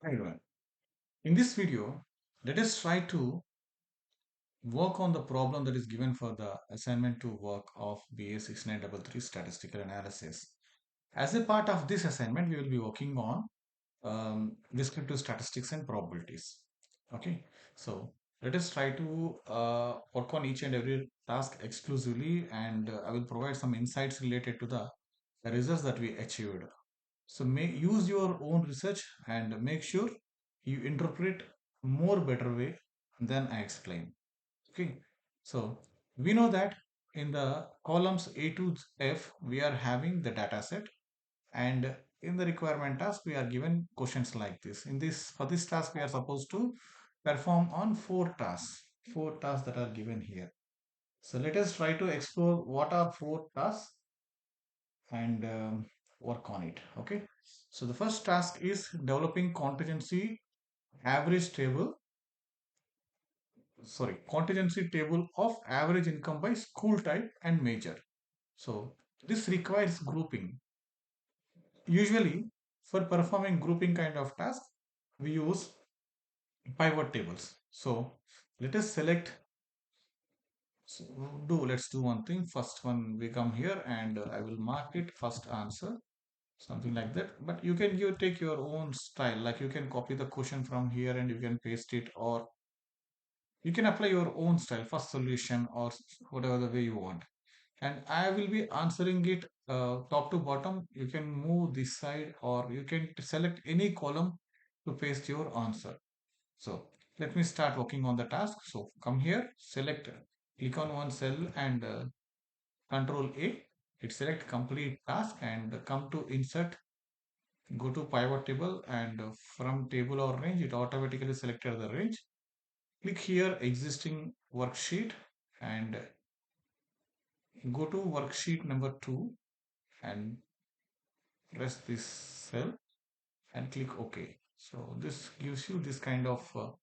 Hi everyone. In this video, let us try to work on the problem that is given for the assignment to work of BA6933 statistical analysis. As a part of this assignment, we will be working on descriptive statistics and probabilities. Okay, so let us try to work on each and every task exclusively, and I will provide some insights related to the results that we achieved. So use your own research and make sure you interpret more better way than I explain. Okay. So we know that in the columns A to F, we are having the data set, and in the requirement task, we are given questions like this. For this task, we are supposed to perform on four tasks that are given here. So let us try to explore what are four tasks and work on it. Okay, so the first task is developing contingency table of average income by school type and major. So this requires grouping. Usually for performing grouping kind of task, we use pivot tables. So let us select. So let's do one thing. First one, we come here and I will mark it first answer, something like that. But you take your own style, like you can copy the question from here and you can paste it, or you can apply your own style, first solution, or whatever the way you want. And I will be answering it top to bottom. You can move this side, or you can select any column to paste your answer. So let me start working on the task. So come here, click on one cell and control A. It select complete task and come to insert, go to pivot table, and from table or range, it automatically selected the range. Click here existing worksheet and go to worksheet number 2 and press this cell and click OK. So this gives you this kind of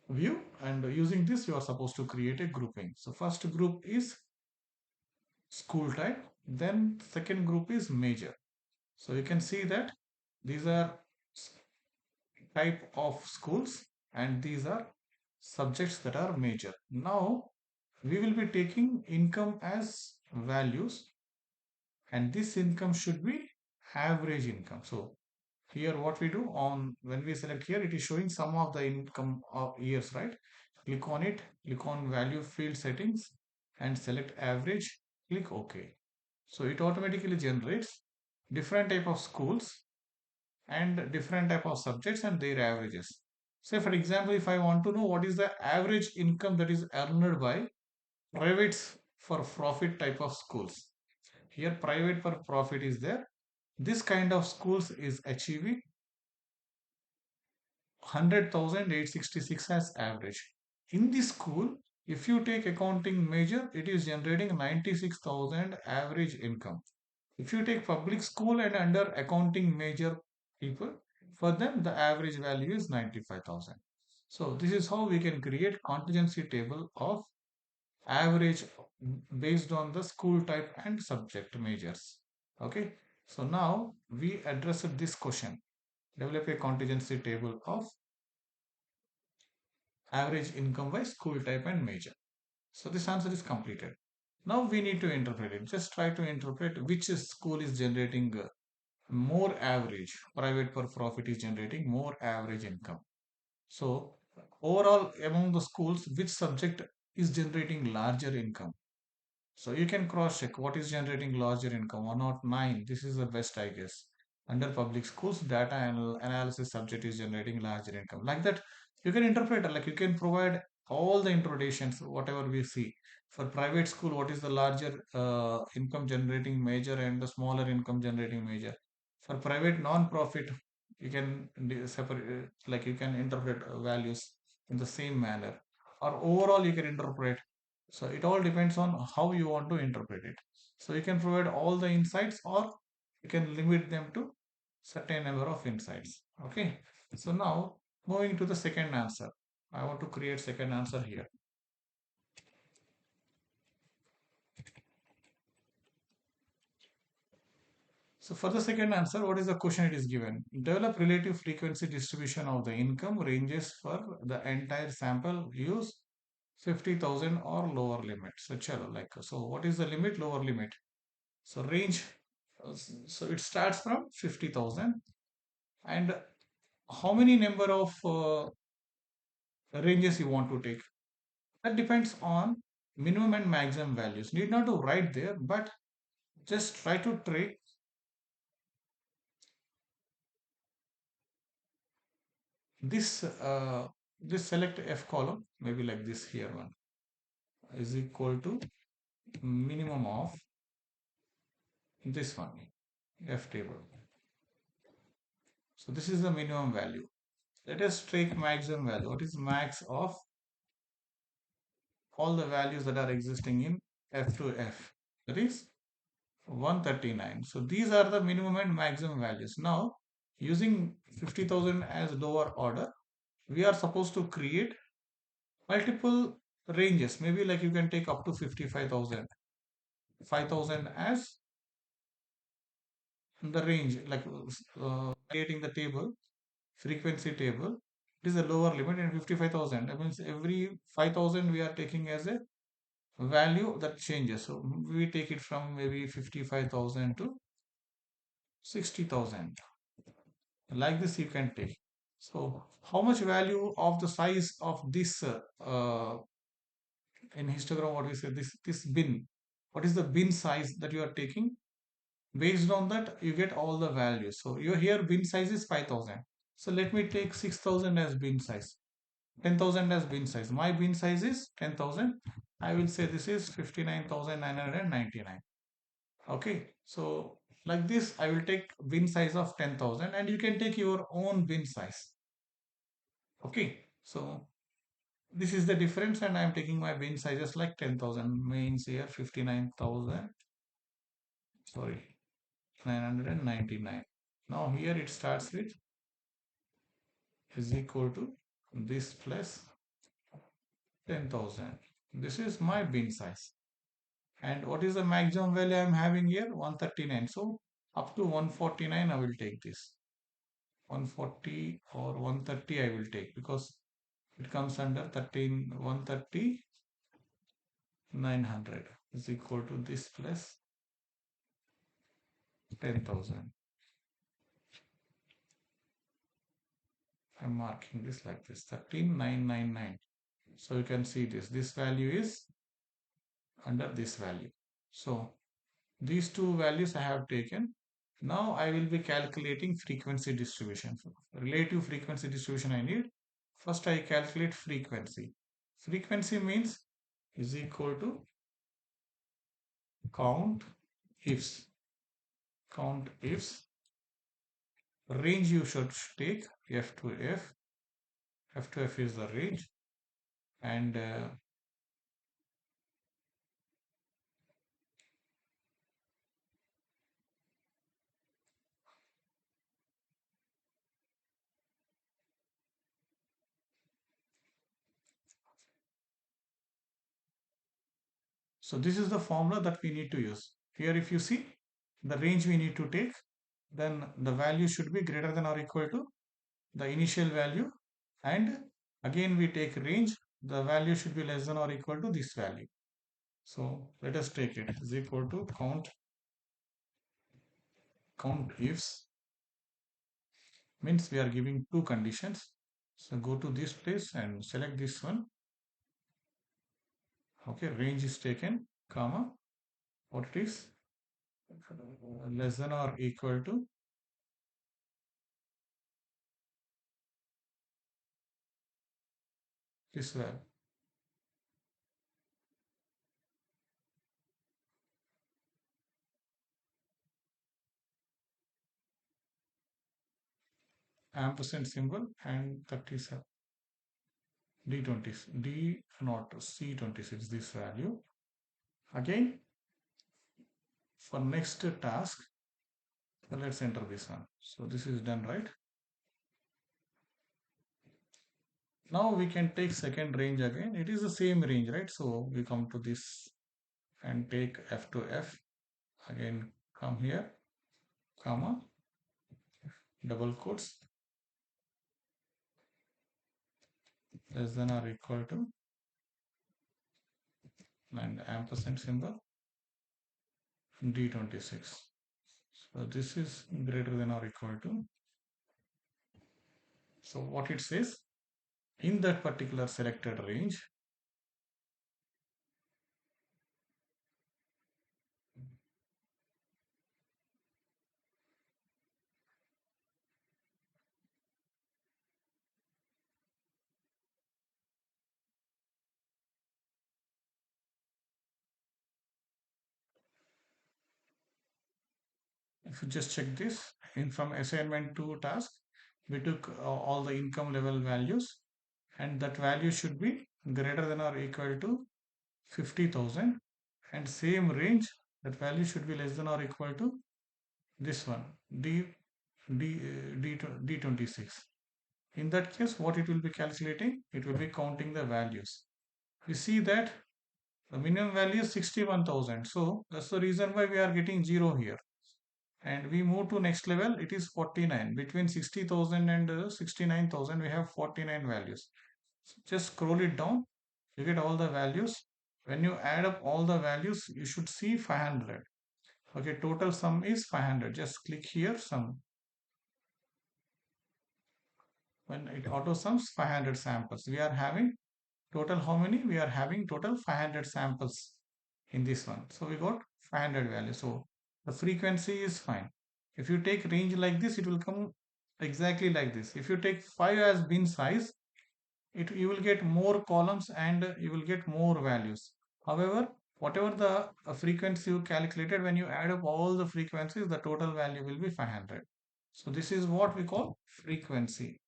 view, and using this you are supposed to create a grouping. So first group is school type, then second group is major. So you can see that these are type of schools and these are subjects that are major. Now we will be taking income as values, and this income should be average income. So here what we do, on when we select here, it is showing some of the income of years, right? Click on it, click on value field settings and select average, click OK. So it automatically generates different type of schools and different type of subjects and their averages. Say for example, if I want to know what is the average income that is earned by privates for profit type of schools, here private for profit is there. This kind of schools is achieving 100,866 as average. In this school, if you take accounting major, it is generating 96,000 average income. If you take public school and under accounting major people, for them the average value is 95,000. So this is how we can create contingency table of average based on the school type and subject majors. Okay. So now we addressed this question. Develop a contingency table of average income by school type and major. So this answer is completed. Now we need to interpret it. Just try to interpret which school is generating more average. Private for profit is generating more average income. So overall among the schools, which subject is generating larger income? So you can cross check what is generating larger income. 109. This is the best, I guess. Under public schools, data analysis subject is generating larger income. Like that, you can interpret, like you can provide all the interpretations, whatever we see. For private school, what is the larger income generating major and the smaller income generating major? For private non-profit, you can separate, like you can interpret values in the same manner. Or overall, you can interpret, so it all depends on how you want to interpret it. So you can provide all the insights or you can limit them to certain number of insights. Okay. So now moving to the second answer. I want to create second answer here. So for the second answer, what is the question it is given? Develop relative frequency distribution of the income ranges for the entire sample. Use 50,000 or lower limit. So chalo, like, so what is the limit? Lower limit. So range, so it starts from 50,000, and how many number of ranges you want to take? That depends on minimum and maximum values. Need not to write there, but just try to take this this select F column, maybe like this here one is equal to minimum of this one F table. So this is the minimum value. Let us take maximum value. What is max of all the values that are existing in F to F? That is 139. So these are the minimum and maximum values. Now using 50,000 as lower order, we are supposed to create multiple ranges. Maybe like you can take up to 55,000, 5,000 as the range, like creating the table, frequency table. It is a lower limit, and 55,000. That means every 5,000 we are taking as a value that changes. So we take it from maybe 55,000 to 60,000. Like this you can take. So how much value of the size of this in histogram, what we say, this bin, what is the bin size that you are taking? Based on that you get all the values. So your here bin size is 5,000. So let me take 6,000 as bin size, 10,000 as bin size. My bin size is 10,000. I will say this is 59,999. Okay, so like this I will take bin size of 10,000, and you can take your own bin size. Okay, so this is the difference, and I am taking my bin sizes like 10,000, means here 59,000, sorry, 999. Now here it starts with is equal to this plus 10,000. This is my bin size. And what is the maximum value I am having here? 139. So up to 149 I will take this. 140 or 130 I will take, because it comes under 13, 130, 900 is equal to this plus 10,000. I'm marking this like this, 13,999. So you can see this value is under this value. So these two values I have taken. Now I will be calculating frequency distribution. Relative frequency distribution I need. First I calculate frequency. Frequency means is equal to count ifs. Count ifs. Range you should take F to F. F to F is the range. And so this is the formula that we need to use. Here if you see the range we need to take, then the value should be greater than or equal to the initial value, and again we take range, the value should be less than or equal to this value. So let us take it is equal to count ifs, means we are giving two conditions. So go to this place and select this one. Okay, range is taken, comma, what it is, less than or equal to this value. Ampersand symbol and 37 D20, D not C26, this value. Again for next task, let's enter this one. So this is done, right? Now we can take second range again. It is the same range, right? So we come to this and take F to F. Again come here, comma, double quotes, less than or equal to, and ampersand symbol, D26. So this is greater than or equal to. So what it says, in that particular selected range, if you just check this, in from assignment to task, we took all the income level values, and that value should be greater than or equal to 50,000, and same range, that value should be less than or equal to this one, D26. In that case, what it will be calculating? It will be counting the values. We see that the minimum value is 61,000. So that's the reason why we are getting 0 here. And we move to next level, it is 49. Between 60,000 and 69,000, we have 49 values. So just scroll it down, you get all the values. When you add up all the values, you should see 500. Okay, total sum is 500. Just click here, sum. When it auto sums 500 samples, we are having total how many? We are having total 500 samples in this one. So we got 500 values. So the frequency is fine. If you take range like this, it will come exactly like this. If you take 5 as bin size, you will get more columns and you will get more values. However, whatever the frequency you calculated, when you add up all the frequencies, the total value will be 500. So this is what we call frequency.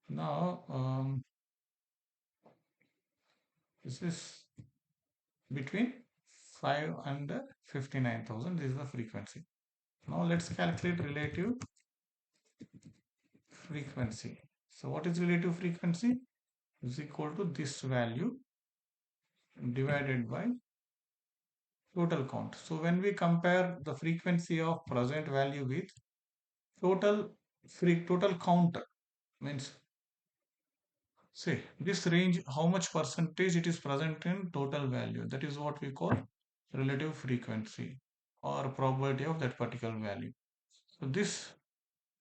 Now, this is between 5 and 59,000. This is the frequency. Now let's calculate relative frequency. So what is relative frequency? Is equal to this value divided by total count. So when we compare the frequency of present value with total count, means say this range, how much percentage it is present in total value, that is what we call relative frequency or probability of that particular value. So this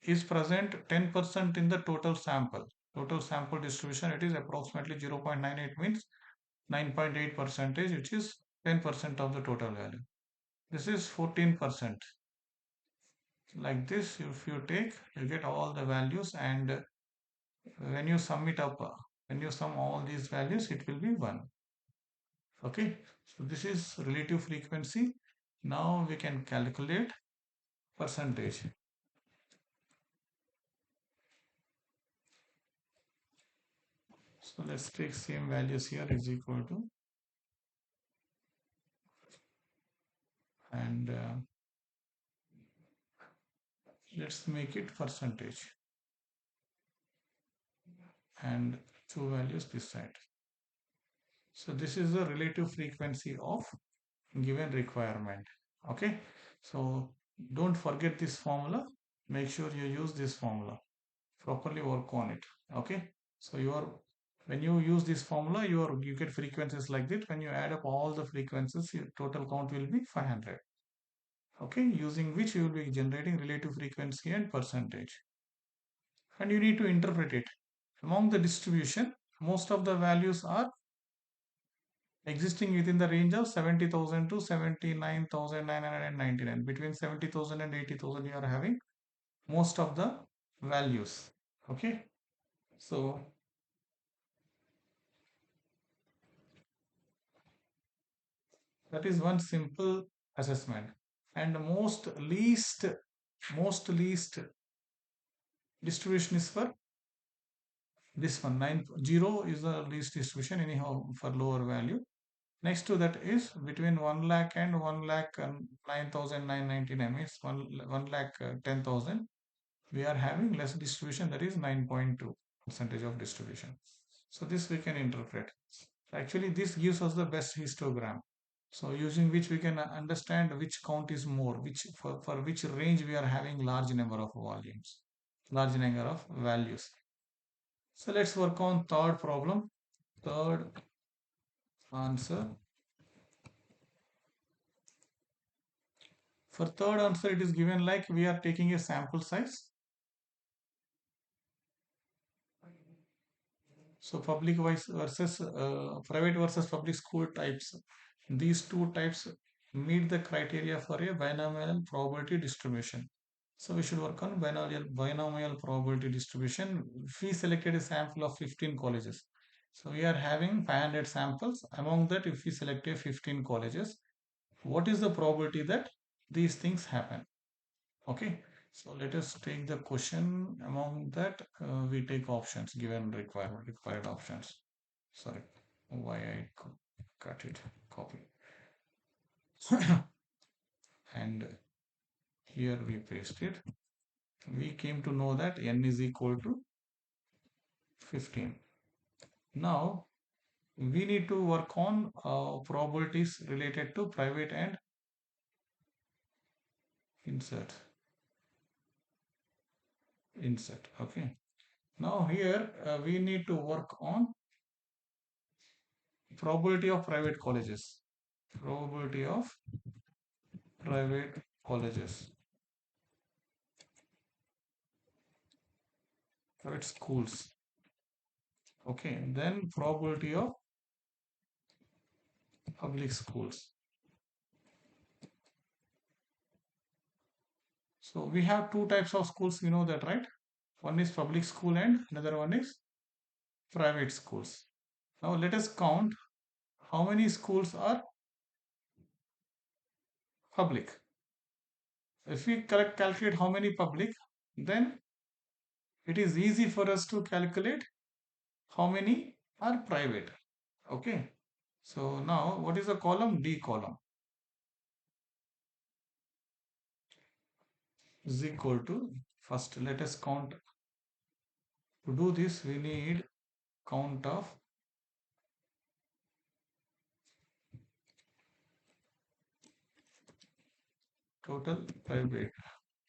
is present 10% in the total sample. Total sample distribution, it is approximately 0.98, means 9.8 percentage, which is 10% of the total value. This is 14%. Like this, if you take, you get all the values, and when you sum it up, when you sum all these values, it will be 1. Okay, so this is relative frequency. Now we can calculate percentage. So let's take same values here is equal to, and let's make it percentage, and two values this side. So this is the relative frequency of given requirement. Okay, so don't forget this formula. Make sure you use this formula, properly work on it. Okay, so when you use this formula, you get frequencies like this. When you add up all the frequencies, your total count will be 500. Okay, using which you will be generating relative frequency and percentage, and you need to interpret it. Among the distribution, most of the values are existing within the range of 70,000 to 79,999. Between 70,000 and 80,000, you are having most of the values. Okay, so that is one simple assessment. And most least distribution is for this one. 0 is the least distribution anyhow for lower value. Next to that is between 1 lakh and 1 lakh 9,999, means 1 lakh 10,000. We are having less distribution, that is 9.2% of distribution. So this we can interpret. Actually, this gives us the best histogram. So using which we can understand which count is more, which for which range we are having large number of volumes, large number of values. So let's work on third problem. Third answer. For third answer, it is given like we are taking a sample size. So public versus private versus public school types. These two types meet the criteria for a binomial probability distribution. So we should work on binomial probability distribution. We selected a sample of 15 colleges. So we are having 500 samples. Among that, if we select a 15 colleges, what is the probability that these things happen? Okay. So let us take the question. Among that, we take options given required options. Sorry, why I cut it, copy. And here we paste it. We came to know that n is equal to 15. Now we need to work on probabilities related to private and insert. Okay. Now here we need to work on probability of private colleges. Probability of private colleges, private schools. Okay. Then probability of public schools. So we have two types of schools. We know that, right? One is public school and another one is private schools. Now let us count how many schools are public. If we calculate how many public, then it is easy for us to calculate how many are private. Okay. So now what is the column? D column is equal to, first let us count. To do this, we need count of total private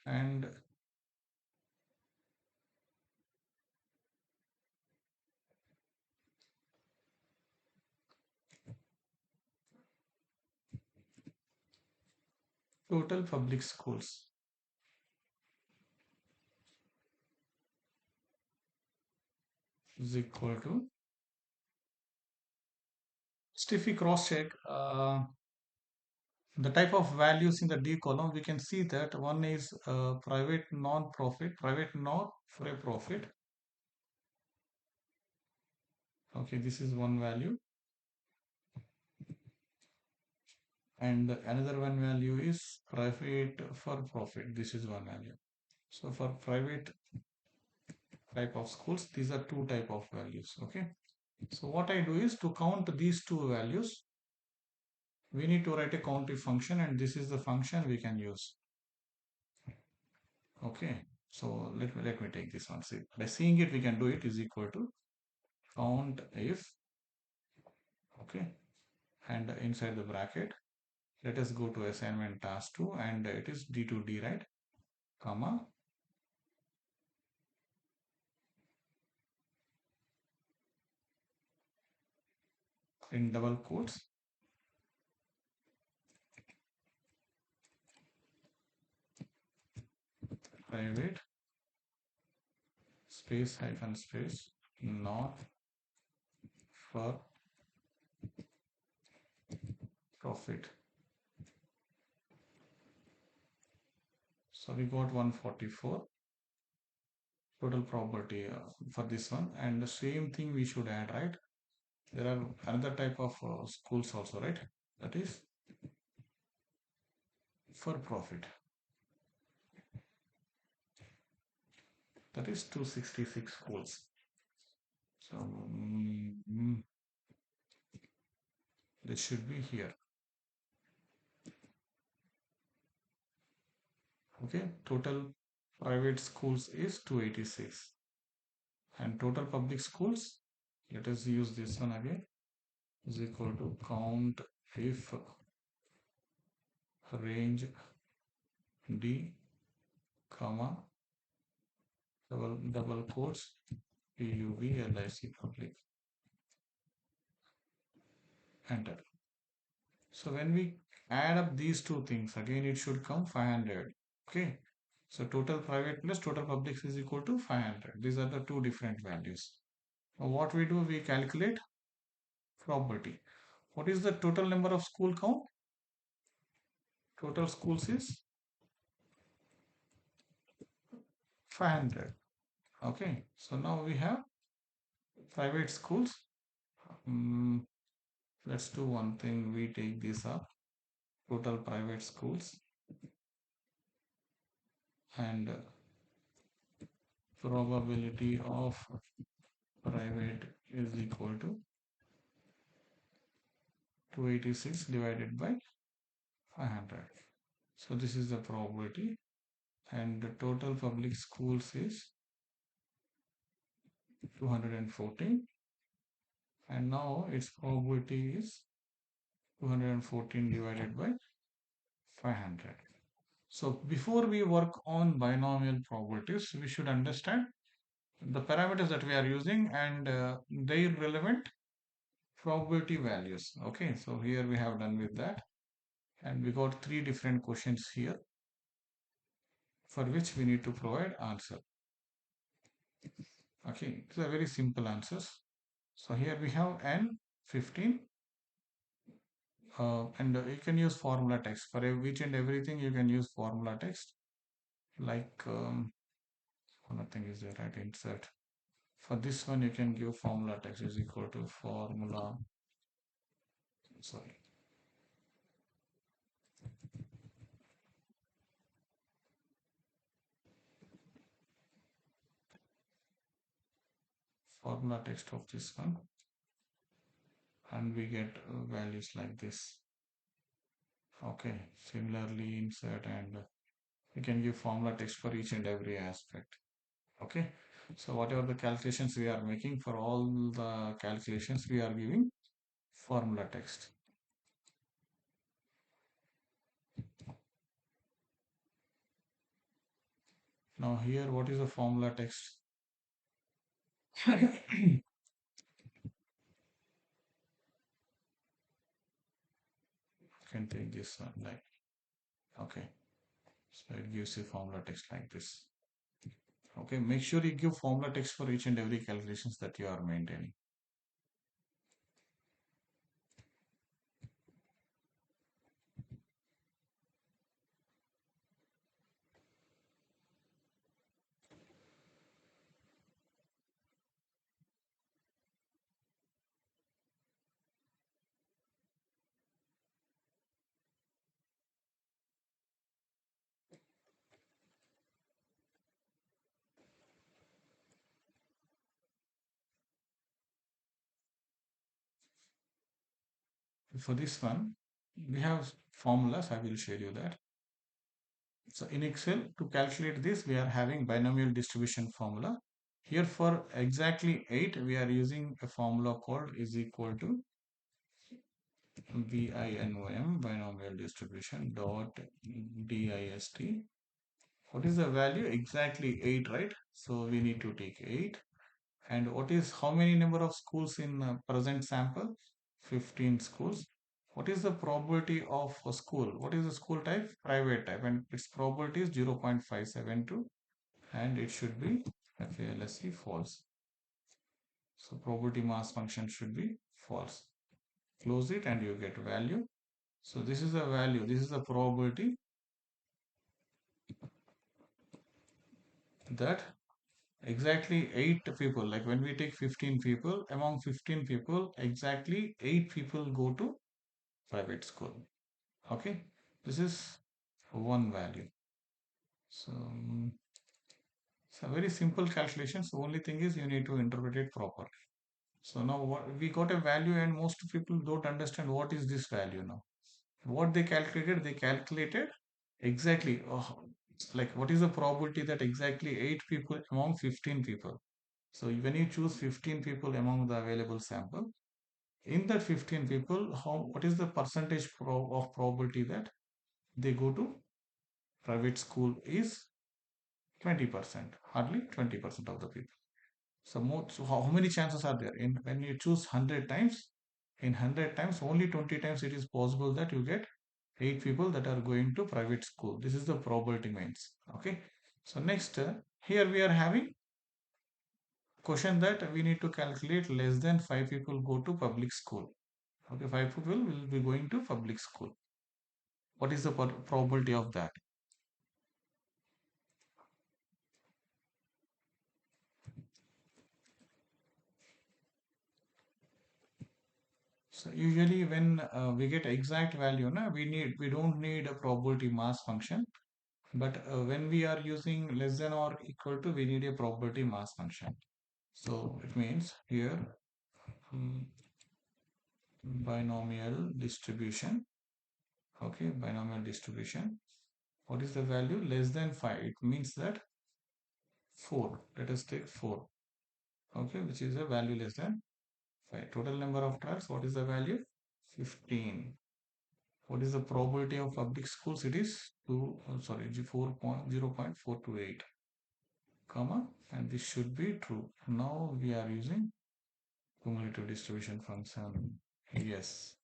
and total public schools is equal to. So if we cross check the type of values in the D column, we can see that one is private non-profit, private not for a profit. Okay, this is one value. And another one value is private for profit. This is one value. So for private type of schools, these are two type of values. Okay. So what I do is to count these two values, we need to write a countif function, and this is the function we can use. Okay. So let me take this one. See, by seeing it, we can do it is equal to count if. Okay. And inside the bracket, let us go to assignment task 2, and it is D to D, right? Comma. In double quotes, private space hyphen space not for profit. So we got 144 total property for this one, and the same thing we should add, right? There are another type of schools also, right? That is for profit. That is 266 schools. So this should be here. Okay, total private schools is 286, and total public schools, let us use this one again. is equal to count if range D, comma, double quotes, PUV public, enter. So when we add up these two things, again it should come 500. Okay. So total private plus total public is equal to 500. These are the two different values. Now what we do, we calculate probability. What is the total number of school count? Total schools is 500. Okay. So now we have private schools. Mm, let's do one thing. We take this up. Total private schools and probability of private is equal to 286 divided by 500. So this is the probability, and the total public schools is 214, and now its probability is 214 divided by 500. So before we work on binomial probabilities, we should understand the parameters that we are using and their relevant probability values. Okay, so here we have done with that, and we got three different questions here for which we need to provide answer. Okay, these are very simple answers. So here we have n 15, and you can use formula text for each and everything. You can use formula text like nothing is there, right? Insert. For this one, you can give formula text is equal to formula. Sorry, formula text of this one, and we get values like this. Okay, similarly insert, and you can give formula text for each and every aspect. Okay, so whatever the calculations we are making, for all the calculations we are giving formula text. Now here, what is the formula text? You can take this one like, okay, so it gives you formula text like this. Okay, make sure you give formula text for each and every calculations that you are maintaining. For this one, we have formulas. I will show you that. So in Excel, to calculate this, we are having binomial distribution formula. Here for exactly 8, we are using a formula called is equal to BINOM, binomial distribution dot DIST. What is the value? Exactly 8, right? So we need to take 8. And what is how many number of schools in present sample? 15 schools. What is the probability of a school? What is the school type? Private type, and its probability is 0.572, and it should be FALSC false. So probability mass function should be false. Close it and you get value. So this is the value. This is the probability that exactly 8 people, like when we take 15 people, among 15 people, exactly 8 people go to private school. Okay, this is one value. So it's a very simple calculation. So only thing is you need to interpret it properly. So now what we got a value, and most people don't understand what is this value now. What they calculated exactly like what is the probability that exactly 8 people among 15 people. So when you choose 15 people among the available sample, In that 15 people, what is the percentage of probability that they go to private school is 20%, hardly 20% of the people. So, so how many chances are there? In when you choose 100 times, in 100 times, only 20 times it is possible that you get 8 people that are going to private school. This is the probability means. Okay. So next, here we are having question that we need to calculate less than 5 people go to public school. Okay, 5 people will be going to public school. What is the probability of that? So usually when we get exact value, we don't need a probability mass function. But when we are using less than or equal to, we need a probability mass function. So it means here um, binomial distribution. Okay, binomial distribution. What is the value? Less than 5. It means that 4. Let us take 4. Okay, which is a value less than 5. Total number of trials. What is the value? 15. What is the probability of public schools? It is 2, sorry, 0.428, comma, and this should be true. Now we are using cumulative distribution function. Yes.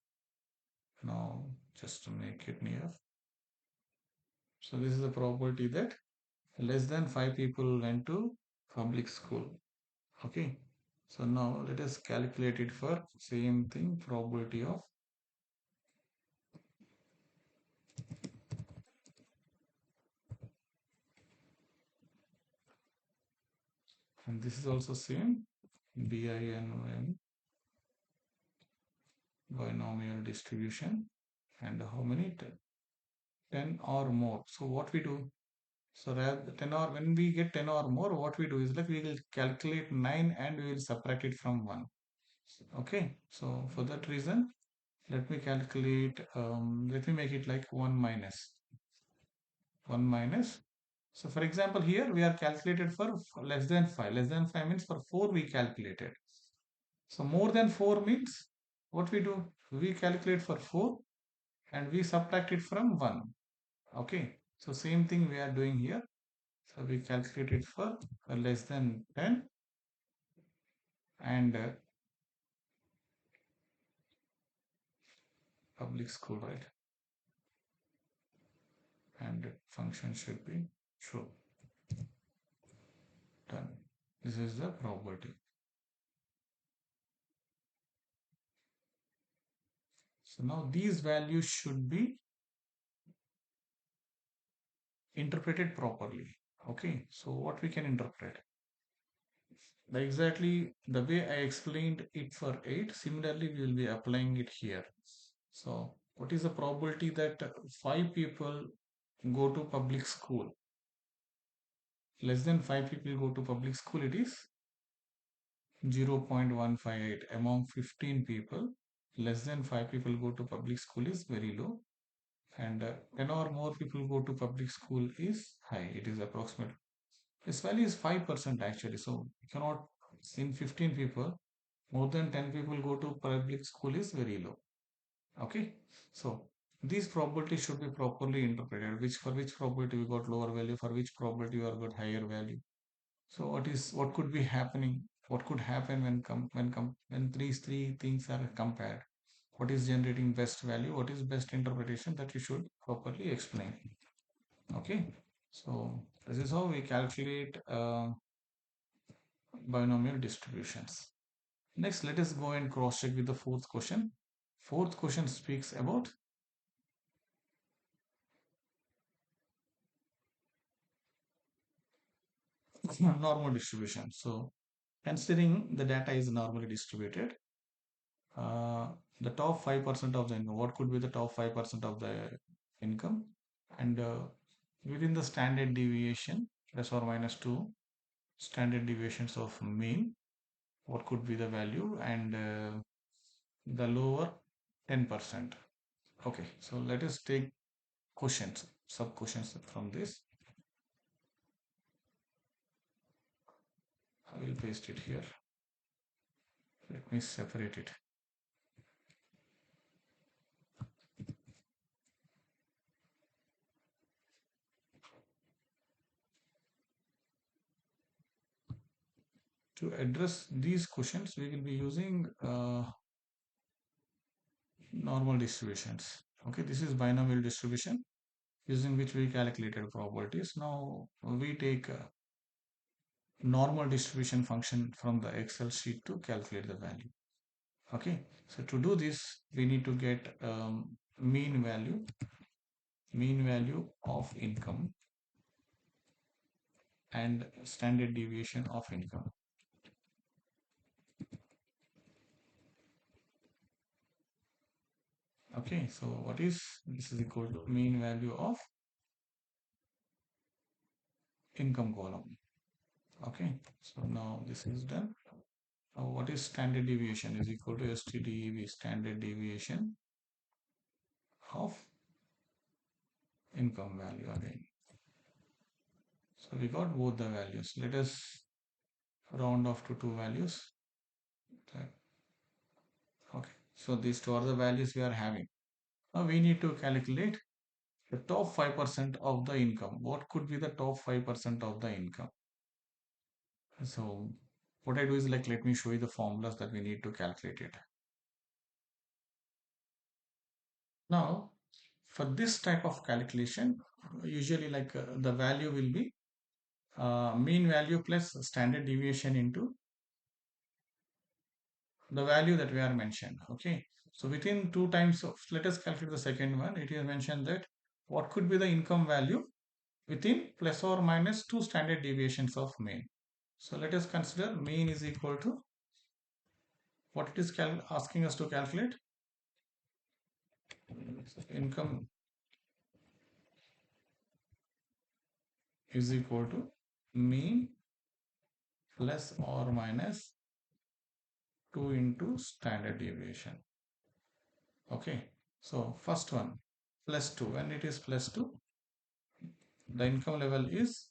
Now just to make it near. So this is the probability that less than 5 people went to public school. Okay. So now let us calculate it for same thing, probability of, and this is also same, BINOM, binomial distribution, and how many? 10 or more. So what we do? So rather 10 or when we get 10 or more, what we do is like we will calculate 9 and we will subtract it from 1. Okay. So for that reason, let me calculate, let me make it like 1 minus. 1 minus. So for example, here we are calculated for less than 5. Less than 5 means for 4 we calculated. So more than 4 means what we do? We calculate for 4 and we subtract it from 1. Okay. So same thing we are doing here. So we calculate it for less than 10 and public school, right? And function should be true. Done. This is the probability. So now these values should be interpreted properly. Okay, so what we can interpret? Exactly the way I explained it for 8, similarly we will be applying it here. So what is the probability that 5 people go to public school? Less than 5 people go to public school, it is 0.158. Among 15 people, less than 5 people go to public school is very low, and 10 or more people go to public school is high. It is approximate. This value is 5% actually. So you cannot, in 15 people, more than 10 people go to public school is very low. Okay. So these probabilities should be properly interpreted. For which probability we got lower value, for which probability we got higher value. So what could be happening? What could happen when these three things are compared? What is generating best value? What is best interpretation that you should properly explain? Okay. So this is how we calculate binomial distributions. Next, let us go and cross check with the fourth question. Fourth question speaks about normal distribution. So considering the data is normally distributed, uh, the top 5% of the income, what could be the top 5% of the income, and within the standard deviation plus or minus 2 standard deviations of mean, what could be the value, and the lower 10%. Okay, so let us take questions, sub questions from this. I will paste it here. Let me separate it. to address these questions, we will be using normal distributions. Okay, this is binomial distribution using which we calculated probabilities. Now we take a normal distribution function from the Excel sheet to calculate the value. Okay, so to do this, we need to get mean value of income and standard deviation of income. Okay, so what is this is equal to mean value of income column. Okay, so now this is done. Now what is standard deviation is equal to STDEV, standard deviation of income value again. So we got both the values. Let us round off to two values. Okay, so these two are the values we are having. Now we need to calculate the top 5% of the income. What could be the top 5% of the income? So what I do is like, let me show you the formulas that we need to calculate it. Now, for this type of calculation, usually like the value will be mean value plus standard deviation into the value that we are mentioned. Okay, so within two times of, let us calculate the second one. It is mentioned that what could be the income value within plus or minus two standard deviations of mean. So let us consider mean is equal to what it is asking us to calculate. Income is equal to mean plus or minus 2 into standard deviation. Okay, so first one plus 2. When it is plus 2, the income level is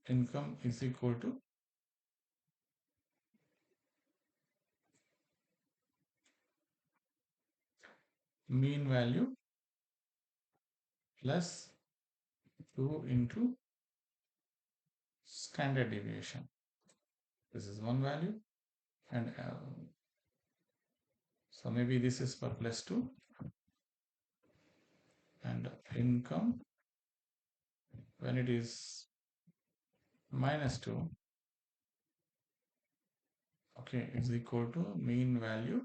income is equal to mean value plus 2 into standard deviation. This is one value, and so maybe this is for plus 2, and income when it is minus 2, okay, is equal to mean value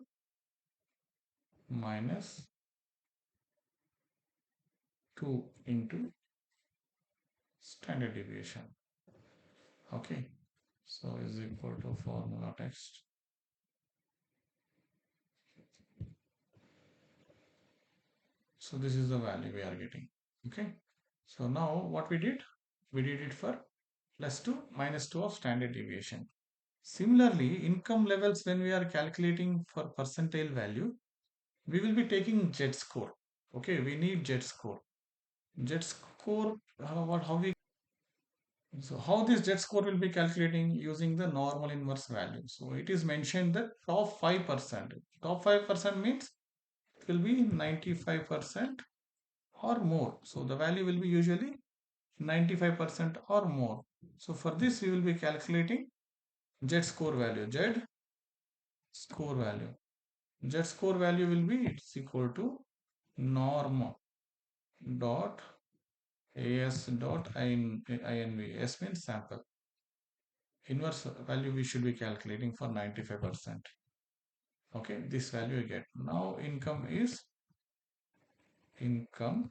minus 2 into standard deviation. Okay, so is equal to formula text. So this is the value we are getting. Okay, so now what we did it for plus 2 minus 2 of standard deviation. Similarly, income levels, when we are calculating for percentile value, we will be taking Z score. Okay, we need Z score. Z score, how we, so how this Z score will be calculating using the normal inverse value. So it is mentioned that top 5%. Top 5% means it will be 95% or more. So the value will be usually 95% or more. So for this we will be calculating Z score value. Z score value. Z score value will be it's equal to norm dot as dot inv. S means sample. Inverse value we should be calculating for 95%. Okay, this value you get. Now income is income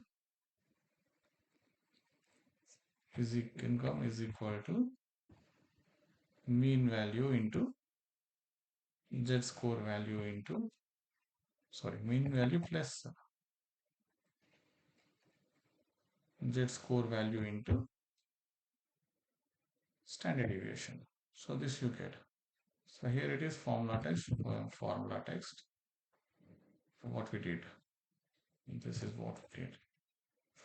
income is equal to mean value into Z score value into, sorry, mean value plus Z score value into standard deviation. So this you get. So here it is formula text, formula text. What we did. This is what we did.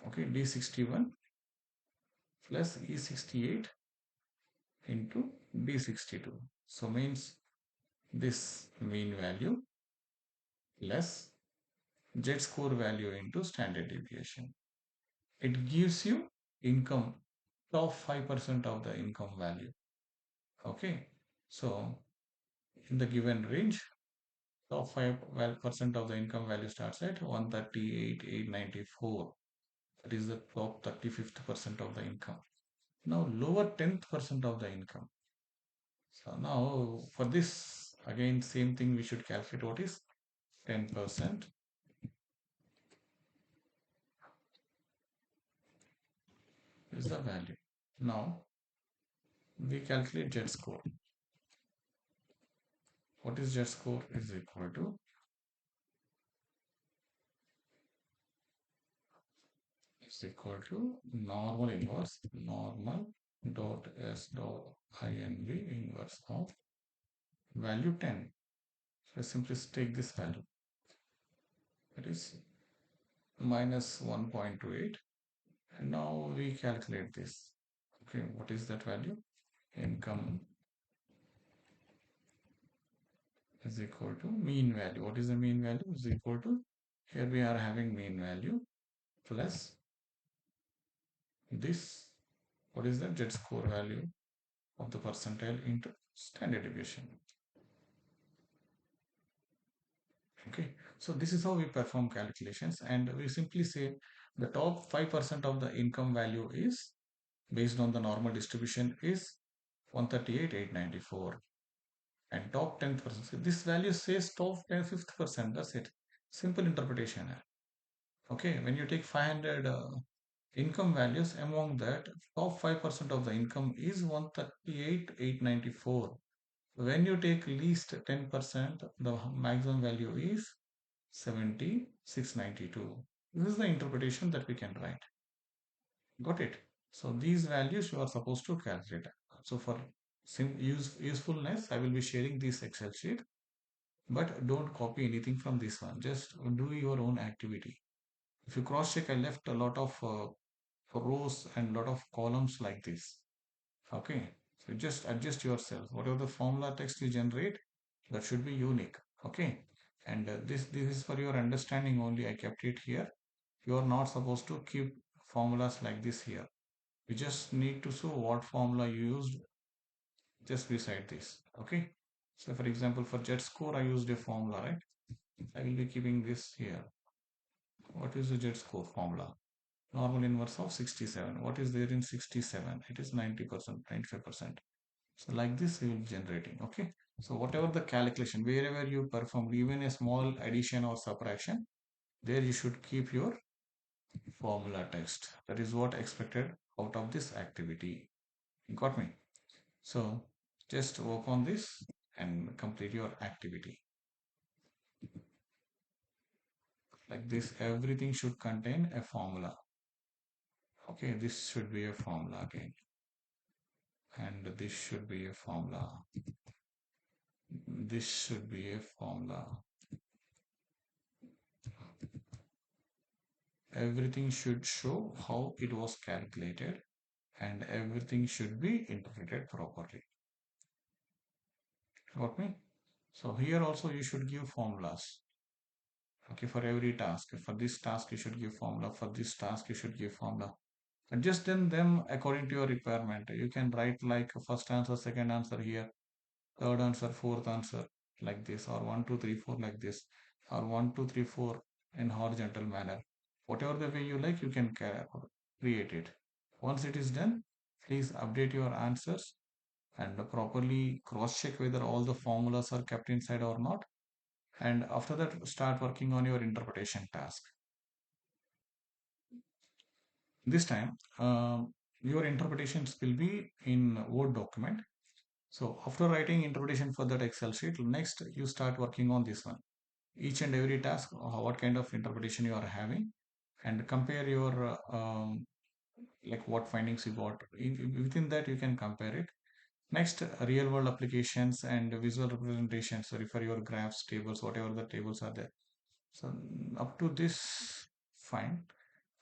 Okay, D61 plus E68 into D62. So means this mean value less Z score value into standard deviation. It gives you income, top 5% of the income value. Okay, so in the given range, top 5% of the income value starts at 138,894. That is the top 35th percent of the income. Now lower 10th percent of the income. So now for this, again, same thing, we should calculate what is 10% is the value. Now we calculate Z score. What is Z score is equal to normal dot S dot INV inverse of value 10. So simply take this value, that is minus 1.28, and now we calculate this. Okay, what is that value? Income is equal to mean value. What is the mean value? Is equal to, here we are having mean value plus this, what is the Z score value of the percentile into standard deviation. Okay, so this is how we perform calculations, and we simply say the top 5% of the income value is based on the normal distribution is 138,894, and top 10%. This value says top 5th percent. That's it. Simple interpretation. Okay, when you take 500 income values, among that top 5% of the income is 138,894. When you take least 10%, the maximum value is 7692. This is the interpretation that we can write. Got it? So these values you are supposed to calculate. So for usefulness, I will be sharing this Excel sheet, but don't copy anything from this one. Just do your own activity. If you cross check, I left a lot of rows and lot of columns like this. Okay, so just adjust yourself. Whatever the formula text you generate, that should be unique. Okay, and this is for your understanding only. I kept it here. You are not supposed to keep formulas like this here. You just need to show what formula you used just beside this. Okay, so for example, for Z score, I used a formula, right? I will be keeping this here. What is the Z score formula? Normal inverse of 67. What is there in 67? It is 90%, 95%. So like this you will be generating. Okay, so whatever the calculation, wherever you perform even a small addition or subtraction, there you should keep your formula text. That is what expected out of this activity. You got me? So just work on this and complete your activity. Like this, everything should contain a formula. Okay, this should be a formula again, and this should be a formula. This should be a formula. Everything should show how it was calculated, and everything should be interpreted properly. Got me? So here also you should give formulas. Okay, for every task. For this task you should give formula. For this task you should give formula. Adjust them according to your requirement. You can write like first answer, second answer here, third answer, fourth answer like this, or 1, 2, 3, 4 like this, or 1, 2, 3, 4 in horizontal manner. Whatever the way you like, you can create it. Once it is done, please update your answers and properly cross check whether all the formulas are kept inside or not. And after that, start working on your interpretation task. This time, your interpretations will be in Word document. So after writing interpretation for that Excel sheet, next you start working on this one. Each and every task, what kind of interpretation you are having, and compare your like what findings you got. Within that, you can compare it. Next, real world applications and visual representations. So refer your graphs, tables, whatever the tables are there. So up to this, fine.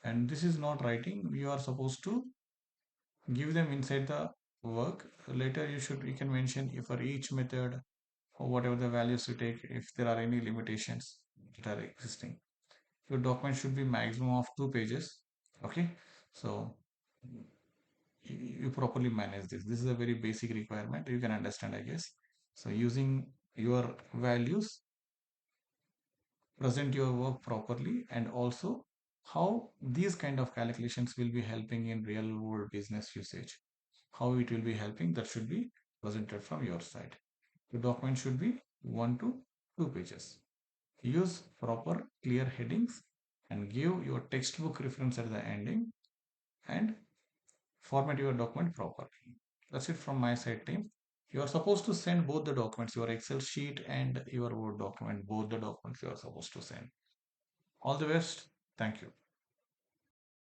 And this is not writing. You are supposed to give them inside the work. Later, you can mention if for each method or whatever the values you take, if there are any limitations that are existing. Your document should be maximum of 2 pages. Okay, so you properly manage this. This is a very basic requirement. You can understand, I guess. So using your values, present your work properly, and also how these kind of calculations will be helping in real world business usage. How it will be helping, that should be presented from your side. The document should be 1 to 2 pages. Use proper clear headings and give your textbook reference at the ending, and format your document properly. That's it from my side, team. You are supposed to send both the documents, your Excel sheet and your Word document, both the documents you are supposed to send. All the best. Thank you.